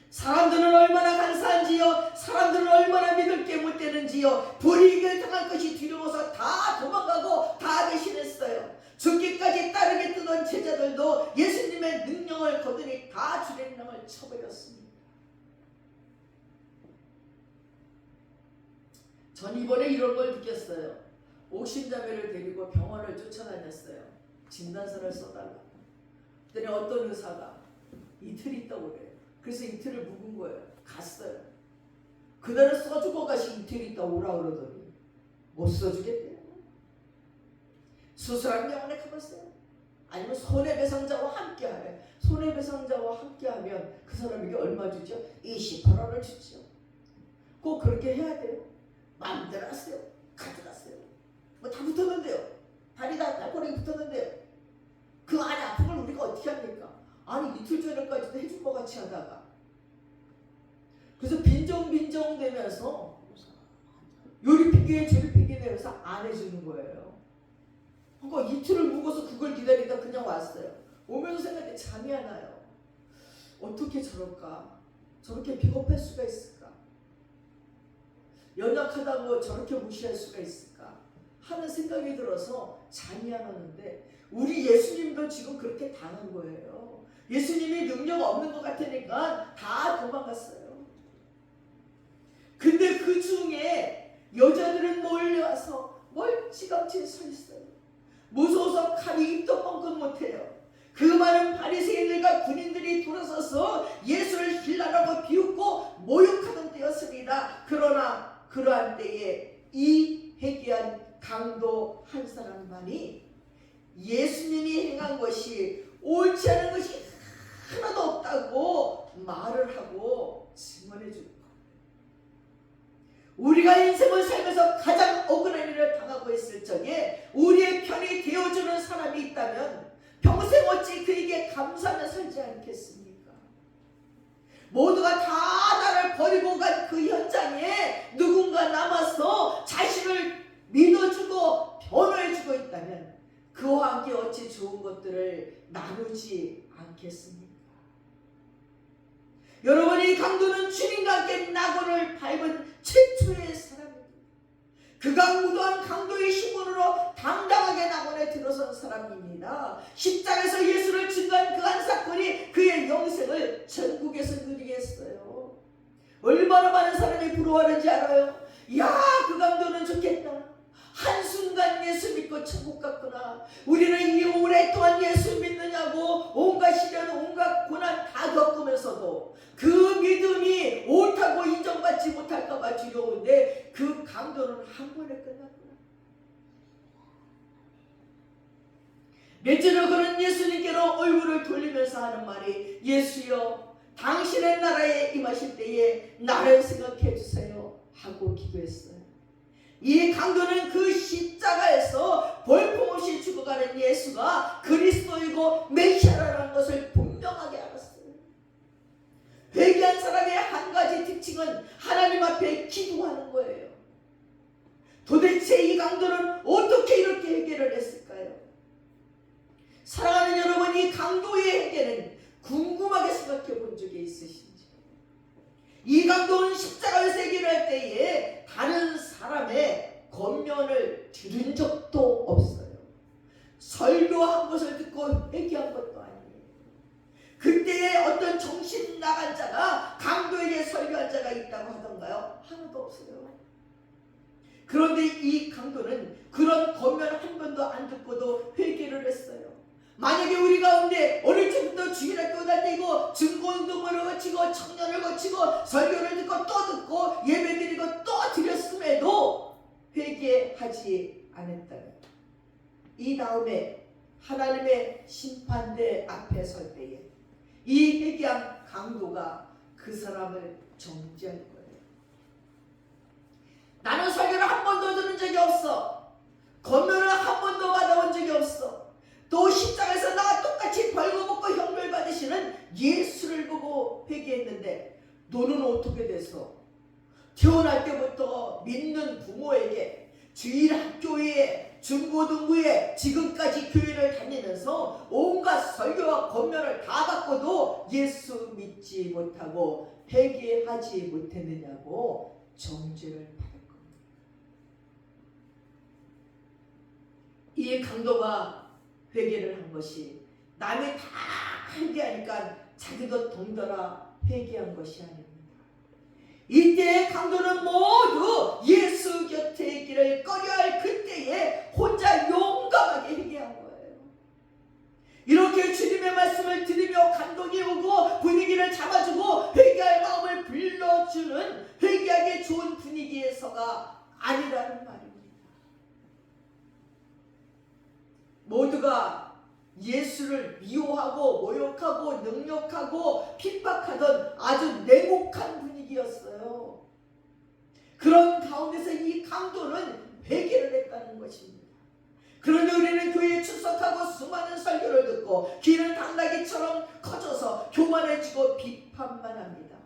사람들은 얼마나 간사한지요, 사람들은 얼마나 믿을 게 못 되는지요. 불이익을 당할 것이 두려워서 다 도망가고 다 배신했어요. 죽기까지 따르게 뜨던 제자들도 예수님의 능력을 거두니 다 주의 명을 쳐버렸습니다. 전 이번에 이런 걸 느꼈어요. 옥신자매를 데리고 병원을 쫓아다녔어요. 진단서를 써달라고. 그랬더니 어떤 의사가 이틀 있다고 그래요. 그래서 이틀을 묵은 거예요. 갔어요. 그날을 써주고 가시 이틀 있다 오라 그러더니 못 써주겠대요. 수술한 병원에 가봤어요. 아니면 손해배상자와 함께 하래. 손해배상자와 함께 하면 그 사람에게 얼마 주죠? 28원을 주죠. 꼭 그렇게 해야 돼요. 마음대로 하세요. 가져갔어요. 뭐 다 붙었는데요. 다리 다 발가락이 붙었는데요. 그 안에 아픈 걸 우리가 어떻게 합니까? 아니 이틀 전에까지도 해준 것 같이 하다가 빈정빈정되면서 요리 피기에 저리 피기에 되면서 안 해주는 거예요. 그러니까 이틀을 묵어서 그걸 기다리다 그냥 왔어요. 오면서 생각해 잠이 안 와요. 어떻게 저럴까? 저렇게 비겁할 수가 있을까? 연약하다고 저렇게 무시할 수가 있을까? 하는 생각이 들어서 잠이 안 오는데 우리 예수님도 지금 그렇게 당한 거예요. 예수님이 능력 없는 것 같으니까 다 도망갔어요. 근데 그 중에 여자들은 몰려와서 멀찌감치 서 있어요. 무서워서 칼이 입도 뻥끗 못해요. 그 많은 바리새인들과 군인들이 돌아서서 예수를 힐라라고 비웃고 모욕하던 때였습니다. 그러나 그러한 때에 이 회개한 강도 한 사람만이 예수님이 행한 것이 옳지 않은 것이 하나도 없다고 말을 하고 증언해 줄 거예요. 우리가 인생을 살면서 가장 억울한 일을 당하고 있을 적에 우리의 편이 되어주는 사람이 있다면 평생 어찌 그에게 감사하며 살지 않겠습니까? 모두가 다 나를 버리고 간 그 현장에 누군가 남아서 자신을 믿어주고 변호해주고 있다면 그와 함께 어찌 좋은 것들을 나누지 않겠습니까? 여러분이 강도는 주님과 함께 낙원을 밟은 최초의 사람입니다. 그가 무도한 강도의 신분으로 당당하게 낙원에 들어선 사람입니다. 십자가에서 예수를 증거한 그 한 사건이 그의 영생을 전국에서 누리게 했어요. 얼마나 많은 사람이 부러워하는지 알아요? 야, 그 강도는 좋겠다. 한순간 예수 믿고 천국 갔구나. 우리는 이 오랫동안 예수 믿느냐고 온갖 시련 온갖 고난 다 겪으면서도 그 믿음이 옳다고 인정받지 못할까 봐 두려운데 그 강도는 한 번에 끝났구나. 몇째로 그는 예수님께로 얼굴을 돌리면서 하는 말이 예수여 당신의 나라에 임하실 때에 나를 생각해 주세요 하고 기도했어요. 이 강도는 그 십자가에서 볼품없이 죽어가는 예수가 그리스도이고 메시아라는 것을 분명하게 알았어요. 회개한 사람의 한 가지 특징은 하나님 앞에 기도하는 거예요. 도대체 이 강도는 어떻게 이렇게 해결을 했을까요? 사랑하는 여러분, 이 강도의 해결은 궁금하게 생각해 본 적이 있으신지? 이 강도는 십자가에서 해결할 때에 다른 사람의 권면을 들은 적도 없어요. 설교한 것을 듣고 회개한 것도 아니에요. 그때에 어떤 정신 나간 자가 강도에게 설교한 자가 있다고 하던가요? 하나도 없어요. 그런데 이 강도는 그런 권면 한 번도 안 듣고도 회개를 했어요. 만약에 우리 가운데 어릴 적부터 주일학교 다니고 증거운동을 거치고 청년을 거치고 설교를 듣고 또 듣고 예배드리고 또 드렸음에도 회개하지 않았다면 이 다음에 하나님의 심판대 앞에 설 때에 이 회개한 강도가 그 사람을 정죄할 거예요. 나는 설교를 한 번도 들은 적이 없어. 권면을 한 번도 받아온 적이 없어. 또 십자가에서 나와 똑같이 벌거벗고 형벌 받으시는 예수를 보고 회개했는데 너는 어떻게 돼서 태어날 때부터 믿는 부모에게 주일 학교에 중고등부에 지금까지 교회를 다니면서 온갖 설교와 권면을 다 받고도 예수 믿지 못하고 회개하지 못했느냐고 정죄를 받을 겁니다. 이 강도가 회개를 한 것이 남이 다 회개하니까 자기도 동더라 회개한 것이 아닙니다. 이때의 강도는 모두 예수 곁에 있기를 꺼려할 그때에 혼자 용감하게 회개한 거예요. 이렇게 주님의 말씀을 들으며 감동이 오고 분위기를 잡아주고 회개할 마음을 불러주는 회개하기 좋은 분위기에서가 아니라는 말입니다. 모두가 예수를 미워하고 모욕하고 능욕하고 핍박하던 아주 냉혹한 분위기였어요. 그런 가운데서 이 강도는 회개를 했다는 것입니다. 그런데 우리는 교회에 출석하고 수많은 설교를 듣고 귀는 당나귀처럼 커져서 교만해지고 비판만 합니다.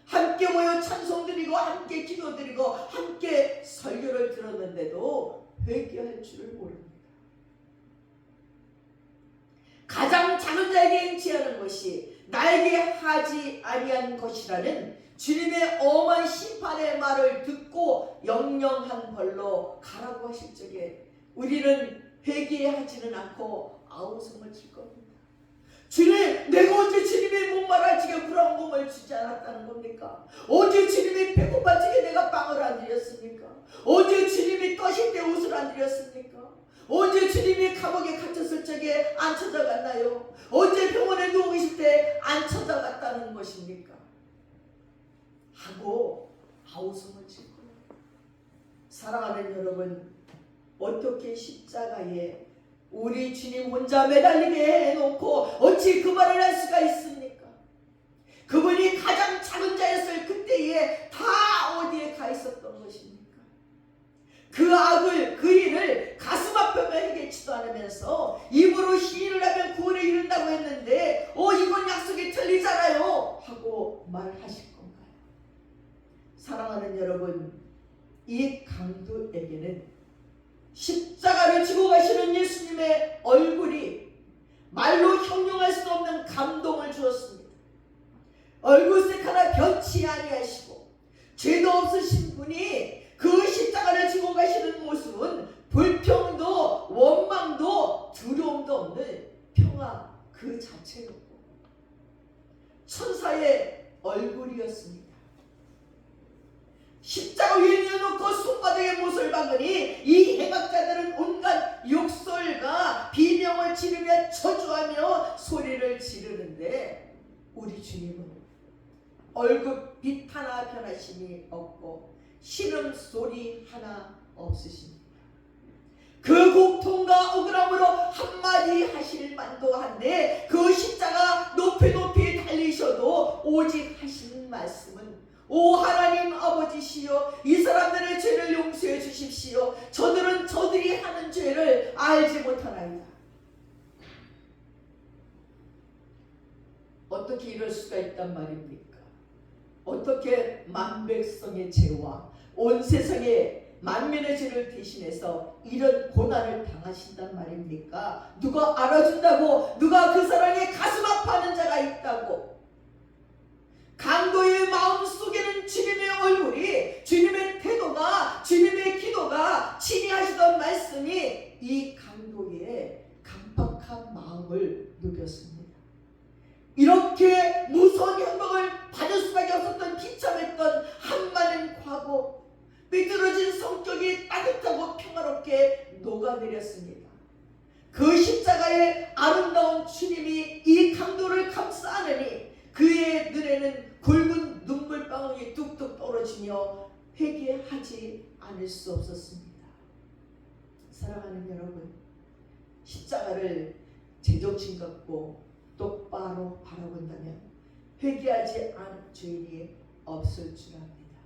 함께 모여 찬송드리고 함께 기도드리고 함께 설교를 들었는데도 회개할 줄을 모릅니다. 가장 작은 자에게 행치하는 것이 나에게 하지 아니한 것이라는 주님의 엄한 심판의 말을 듣고 영영한 벌로 가라고 하실 적에 우리는 회개하지는 않고 아우성을 칠 겁니다. 주님, 내가 언제 주님의 목마를 지게 부러운 몸을 주지 않았다는 겁니까? 언제 주님이 배고파 지게 내가 빵을 안 드렸습니까? 언제 주님이 떠실 때 옷을 안 드렸습니까? 언제 주님이 감옥에 갇혔을 적에 안 찾아갔나요? 언제 병원에 누워 계실 때 안 찾아갔다는 것입니까? 하고 아우성을 칠 거예요. 사랑하는 여러분, 어떻게 십자가에 우리 주님 혼자 매달리게 해놓고 어찌 그 말을 할 수가 있습니까? 그분이 가장 작은 자였을 그때에 다 어디에 가 있었던 것입니까? 그 악을, 그 일을 가슴 아프며 해결치도 않으면서 입으로 시인을 하면 구원에 이른다고 했는데 이건 약속이 틀리잖아요 하고 말하실 건가요? 사랑하는 여러분, 이 강도에게는 십자가를 지고 가시는 예수님의 얼굴이 말로 형용할 수 없는 감동을 주었습니다. 얼굴색 하나 변치 아니하시고 죄도 없으신 분이 그 십자가를 지고 가시는 모습은 불평도 원망도 두려움도 없는 평화 그 자체였고 천사의 얼굴이었습니다. 십자가 위에 내어놓고 손바닥에 못을 박으니 이 행악자들은 온갖 욕설과 비명을 지르며 저주하며 소리를 지르는데 우리 주님은 얼굴빛 하나 변하심이 없고 신음소리 하나 없으십니다. 그 고통과 억울함으로 한마디 하실 만도 한데 그 십자가 높이 높이 달리셔도 오직 하시는 말씀은 오 하나님 아버지시여, 이 사람들의 죄를 용서해 주십시오. 저들은 저들이 하는 죄를 알지 못하나이다. 어떻게 이럴 수가 있단 말입니까? 어떻게 만백성의 죄와 온 세상의 만민의 죄를 대신해서 이런 고난을 당하신단 말입니까? 누가 알아준다고? 누가 그 사람의 가슴 아파하는 자가 있다고? 강도의 마음 속에는 주님의 얼굴이, 주님의 태도가, 주님의 기도가, 친히 하시던 말씀이 이 강도의 강팍한 마음을 녹였습니다. 이렇게 무서운 형벌을 받을 수밖에 없었던 비참했던 한많은 과거, 삐뚤어진 성격이 따뜻하고 평화롭게 녹아내렸습니다. 그 십자가의 아름다운 주님이 이 강도를 감싸 안으니 그의 눈에는 굵은 눈물방울이 뚝뚝 떨어지며 회개하지 않을 수 없었습니다. 사랑하는 여러분, 십자가를 제정신 갖고 똑바로 바라본다면 회개하지 않은 죄인이 없을 줄 압니다.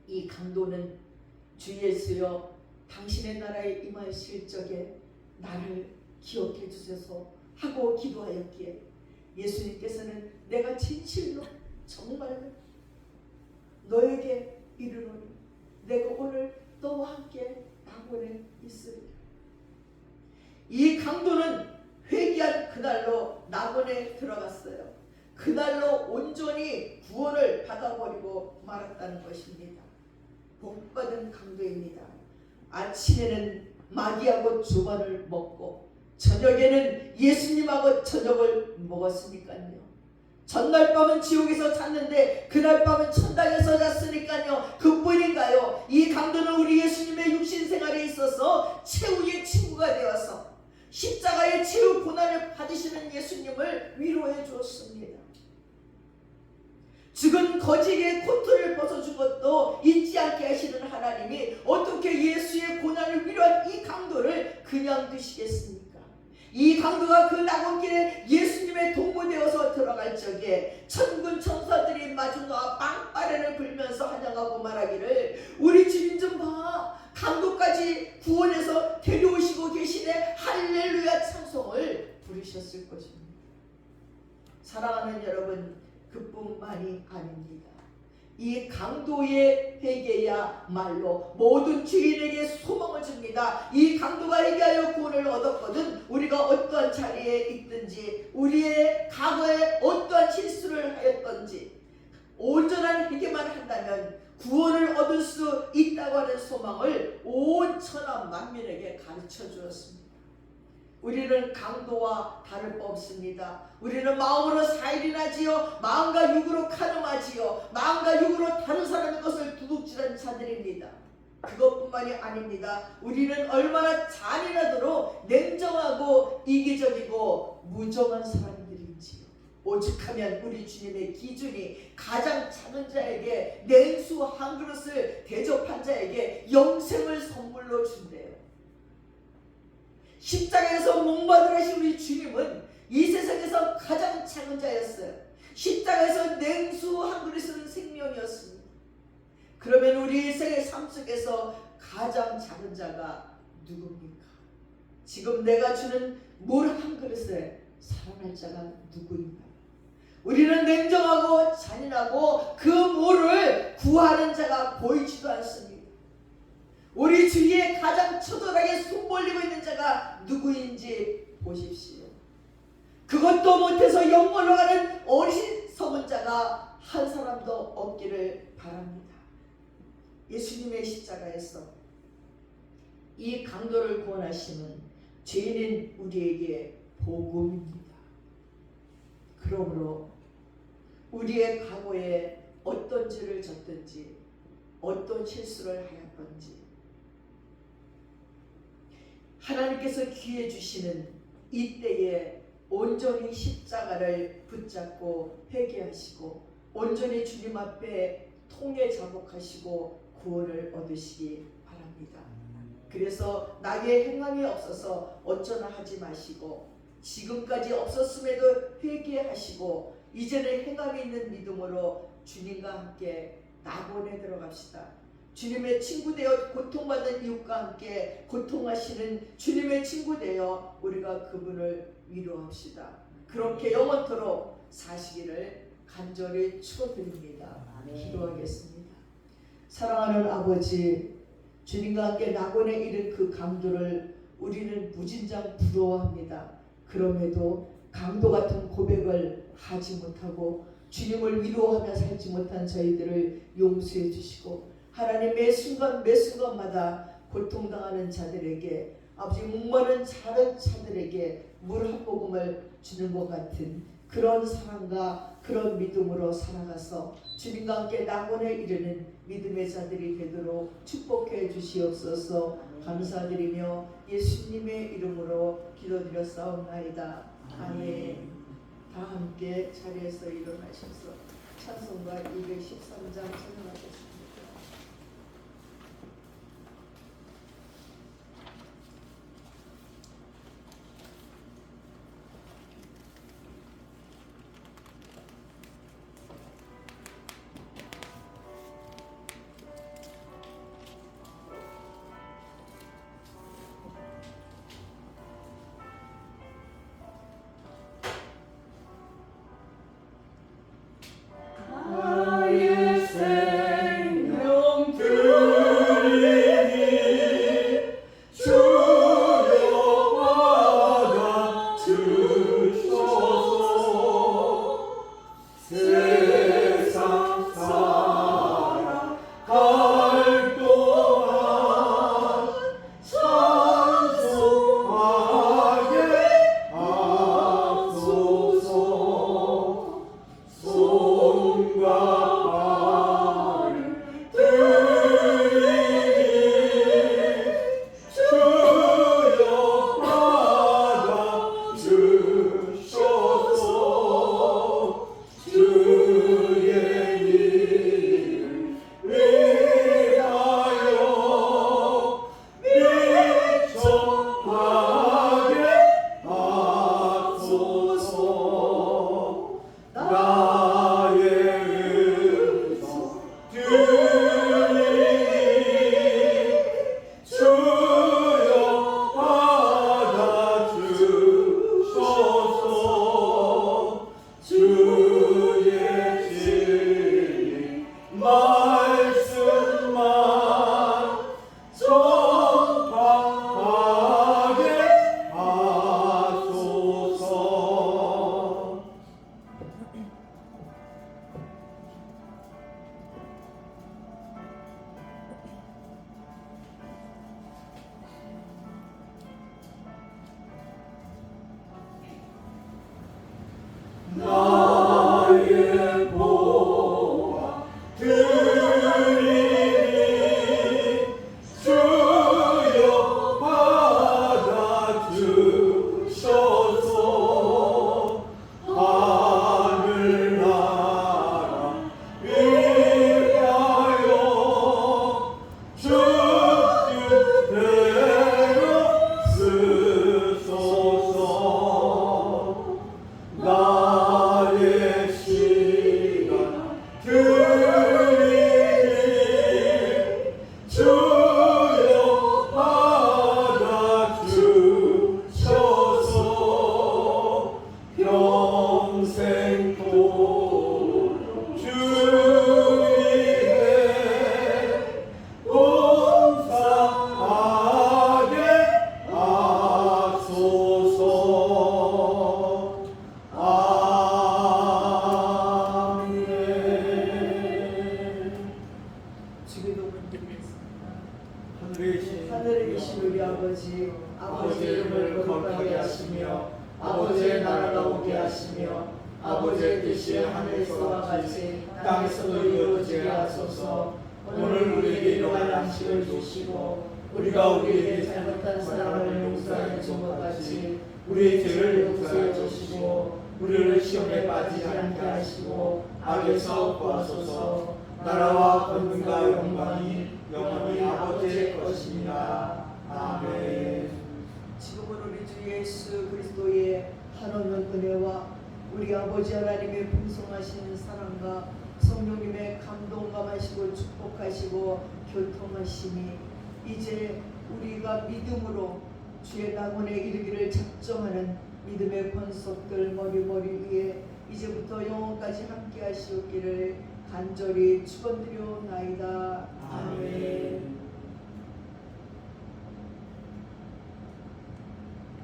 이 강도는 주 예수여, 당신의 나라에 임하실 적에 나를 기억해 주셔서 하고 기도하였기에 예수님께서는 내가 진실로 정말로 너에게 이르노니 내가 오늘 너와 함께 낙원에 있으리라. 이 강도는 회개한 그날로 낙원에 들어갔어요. 그날로 온전히 구원을 받아버리고 말았다는 것입니다. 복받은 강도입니다. 아침에는 마귀하고 조반을 먹고 저녁에는 예수님하고 저녁을 먹었으니까요. 전날 밤은 지옥에서 잤는데 그날 밤은 천당에서 잤으니까요. 그뿐인가요? 이 강도는 우리 예수님의 육신 생활에 있어서 최후의 친구가 되어서 십자가의 최후 고난을 받으시는 예수님을 위로해 주었습니다. 죽은 거지의 코트를 벗어준 것도 잊지 않게 하시는 하나님이 어떻게 예수의 고난을 위로한 이 강도를 그냥 두시겠습니까? 이 강도가 그 낙원길에 예수님의 동무되어서 들어갈 적에 천군 천사들이 마주나와 빵빠레를 불면서 환영하고 말하기를 우리 주님 좀 봐, 강도까지 구원해서 데려오시고 계시네, 할렐루야 찬송을 부르셨을 것입니다. 사랑하는 여러분, 그뿐만이 아닙니다. 이 강도의 회개야말로 모든 죄인에게 소망을 줍니다. 이 강도가 회개하여 구원을 얻었거든 우리가 어떠한 자리에 있든지 우리의 과거에 어떠한 실수를 하였던지 온전한 회개만 한다면 구원을 얻을 수 있다고 하는 소망을 온 천하 만민에게 가르쳐 주었습니다. 우리는 강도와 다를 바 없습니다. 우리는 마음으로 살인하 지요 마음과 육으로 간음하지요 마음과 육으로 다른 사람의 것을 도둑질한 자들입니다. 그것뿐만이 아닙니다. 우리는 얼마나 잔인하도록 냉정하고 이기적이고 무정한 사람들인지요. 오죽하면 우리 주님의 기준이 가장 작은 자에게 냉수 한 그릇을 대접한 자에게 영생을 선물로 준대요. 십자가에서 목마르신 우리 주님은 이 세상에서 가장 작은 자였어요. 십자가에서 냉수 한 그릇은 생명이었습니다. 그러면 우리 인생의 삶 속에서 가장 작은 자가 누굽니까? 지금 내가 주는 물 한 그릇에 살아날 자가 누구인가? 우리는 냉정하고 잔인하고 그 물을 구하는 자가 보이지도 않습니다. 우리 주위에 가장 처절하게 손 벌리고 있는 자가 누구인지 보십시오. 그것도 못해서 영원로 가는 어리석은 자가 한 사람도 없기를 바랍니다. 예수님의 십자가에서 이 강도를 구원하시는 죄인인 우리에게 복음입니다. 그러므로 우리의 과거에 어떤 죄를 졌든지 어떤 실수를 하였던지 하나님께서 기회 주시는 이때에 온전히 십자가를 붙잡고 회개하시고 온전히 주님 앞에 통회 자복하시고 구원을 얻으시기 바랍니다. 그래서 나의 행함이 없어서 어쩌나 하지 마시고 지금까지 없었음에도 회개하시고 이제는 행함이 있는 믿음으로 주님과 함께 낙원에 들어갑시다. 주님의 친구 되어 고통받는 이웃과 함께 고통하시는 주님의 친구 되어 우리가 그분을 위로합시다. 그렇게 영원토록 사시기를 간절히 축원드립니다. 기도하겠습니다. 사랑하는 아버지, 주님과 함께 낙원에 이른 그 강도를 우리는 무진장 부러워합니다. 그럼에도 강도 같은 고백을 하지 못하고 주님을 위로하며 살지 못한 저희들을 용서해 주시고 하나님 매 순간마다 고통당하는 자들에게 아버지 목마른 자른 자들에게 물 한 모금을 주는 것 같은 그런 사랑과 그런 믿음으로 살아가서 주님과 함께 낙원에 이르는 믿음의 자들이 되도록 축복해 주시옵소서. 감사드리며 예수님의 이름으로 기도드렸사옵나이다. 아멘. 다 함께 자리에서 일어나셔서 찬송가 213장 찬송하겠습니다. 나의 생명 아버지 아버지의 이름을 거룩하게 하시며 아버지의 나라가 오게 하시며 아버지의 뜻이 하늘에서와 같이 땅에서도 이루어지게 하소서. 오늘 우리에게 일용할 양식을 주시고 우리가 우리에게 잘못한 사람을 용서하여 준 것 같이 우리의 죄를 용서해 주시고 우리를 시험에 빠지지 않게 하시고 악에서 구하소서. 나라와 권능과 영광이 영원히 아버지의 것입니다. 아멘. 지금은 우리 주 예수 그리스도의 한없는 은혜와 우리 아버지 하나님의 풍성하신 사랑과 성령님의 감동감하시고 축복하시고 교통하심이 이제 우리가 믿음으로 주의 낙원에 이르기를 작정하는 믿음의 권속들 머리 위에 이제부터 영원까지 함께 하시옵기를 간절히 축원드려옵나이다. 아멘.